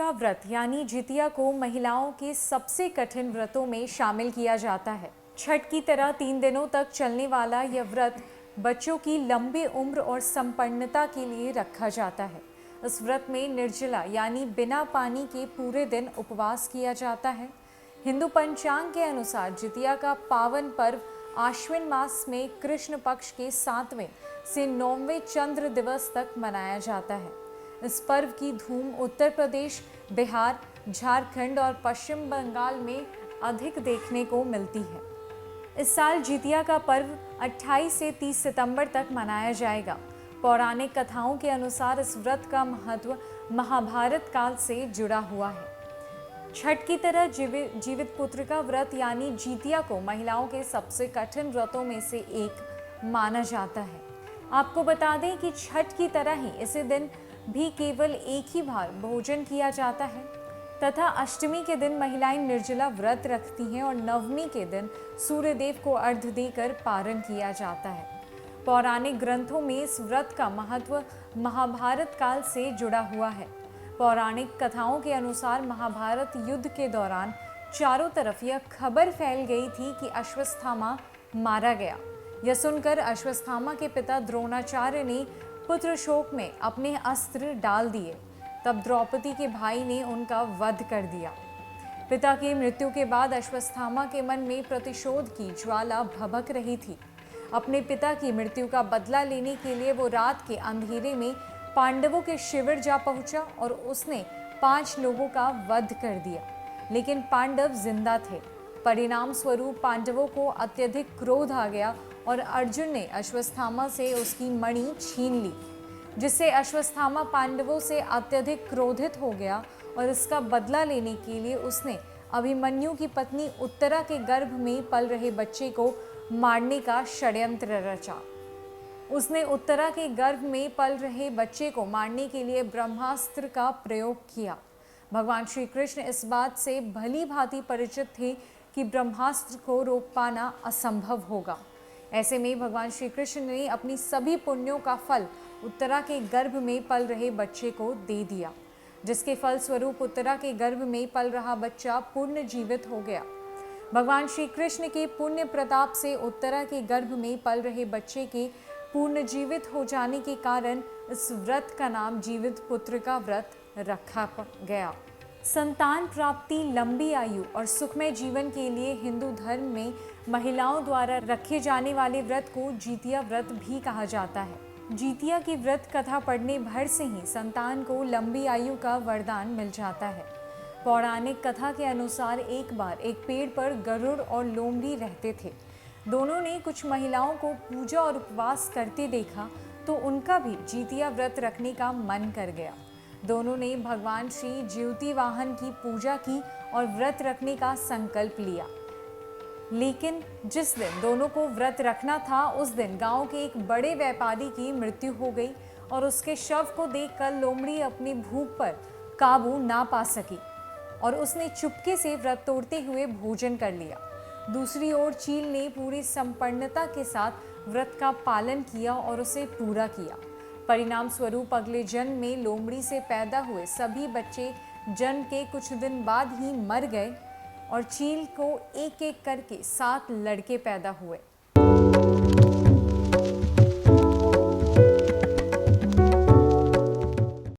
का व्रत यानी जितिया को महिलाओं के सबसे कठिन व्रतों में शामिल किया जाता है। छठ की तरह 3 दिनों तक चलने वाला यह व्रत बच्चों की लंबी उम्र और संपन्नता के लिए रखा जाता है। इस व्रत में निर्जला यानी बिना पानी के पूरे दिन उपवास किया जाता है। हिंदू पंचांग के अनुसार जितिया का पावन पर्व आश्विन मास में कृष्ण पक्ष के 7वें से 9वें चंद्र दिवस तक मनाया जाता है। इस पर्व की धूम उत्तर प्रदेश, बिहार, झारखंड और पश्चिम बंगाल में अधिक देखने को मिलती है। इस साल जितिया का पर्व 28 से 30 सितंबर तक मनाया जाएगा। पौराणिक कथाओं के अनुसार इस व्रत का महत्व महाभारत काल से जुड़ा हुआ है। छठ की तरह जीवित पुत्र का व्रत यानी जितिया को महिलाओं के सबसे कठिन व्रतों में से एक माना जाता है। आपको बता दें कि छठ की तरह ही इसी दिन भी केवल एक ही बार भोजन किया जाता है तथा अष्टमी के दिन महिलाएं निर्जला व्रत रखती हैं और नवमी के दिन सूर्य देव को अर्घ्य देकर पारण किया जाता है। पौराणिक ग्रंथों में इस व्रत का महत्व महाभारत काल से जुड़ा हुआ है। पौराणिक कथाओं के अनुसार महाभारत युद्ध के दौरान चारों तरफ यह खबर फैल गई थी कि अश्वत्थामा मारा गया। यह सुनकर अश्वत्थामा के पिता द्रोणाचार्य ने पुत्र शोक में अपने अस्त्र डाल दिए। तब द्रौपदी के भाई ने उनका वध कर दिया। पिता की मृत्यु के बाद अश्वत्थामा के मन में प्रतिशोध की ज्वाला भभक रही थी। अपने पिता की मृत्यु का बदला लेने के लिए वो रात के अंधेरे में पांडवों के शिविर जा पहुंचा और उसने 5 लोगों का वध कर दिया, लेकिन पांडव जिंदा थे। परिणाम स्वरूप पांडवों को अत्यधिक क्रोध आ गया और अर्जुन ने अश्वत्थामा से उसकी मणि छीन ली, जिससे अश्वत्थामा पांडवों से अत्यधिक क्रोधित हो गया और इसका बदला लेने के लिए उसने अभिमन्यु की पत्नी उत्तरा के गर्भ में पल रहे बच्चे को मारने का षड्यंत्र रचा। उसने उत्तरा के गर्भ में पल रहे बच्चे को मारने के लिए ब्रह्मास्त्र का प्रयोग किया। भगवान श्री कृष्ण इस बात से भली भांति परिचित थे कि ब्रह्मास्त्र को रोक पाना असंभव होगा। ऐसे में भगवान श्री कृष्ण ने अपनी सभी पुण्यों का फल उत्तरा के गर्भ में पल रहे बच्चे को दे दिया, जिसके फल स्वरूप उत्तरा के गर्भ में पल रहा बच्चा पूर्ण जीवित हो गया। भगवान श्री कृष्ण के पुण्य प्रताप से उत्तरा के गर्भ में पल रहे बच्चे के पूर्ण जीवित हो जाने के कारण इस व्रत का नाम जीवित पुत्र का व्रत रखा गया। संतान प्राप्ति, लंबी आयु और सुखमय जीवन के लिए हिंदू धर्म में महिलाओं द्वारा रखे जाने वाले व्रत को जितिया व्रत भी कहा जाता है। जितिया की व्रत कथा पढ़ने भर से ही संतान को लंबी आयु का वरदान मिल जाता है। पौराणिक कथा के अनुसार एक बार एक पेड़ पर गरुड़ और लोमड़ी रहते थे। दोनों ने कुछ महिलाओं को पूजा और उपवास करते देखा तो उनका भी जितिया व्रत रखने का मन कर गया। दोनों ने भगवान श्री ज्योति वाहन की पूजा की और व्रत रखने का संकल्प लिया। लेकिन जिस दिन दोनों को व्रत रखना था उस दिन गांव के एक बड़े व्यापारी की मृत्यु हो गई और उसके शव को देखकर लोमड़ी अपनी भूख पर काबू ना पा सकी और उसने चुपके से व्रत तोड़ते हुए भोजन कर लिया। दूसरी ओर चील ने पूरी संपन्नता के साथ व्रत का पालन किया और उसे पूरा किया। परिणाम स्वरूप अगले जन्म में लोमड़ी से पैदा हुए सभी बच्चे जन्म के कुछ दिन बाद ही मर गए और चील को एक एक करके 7 लड़के पैदा हुए।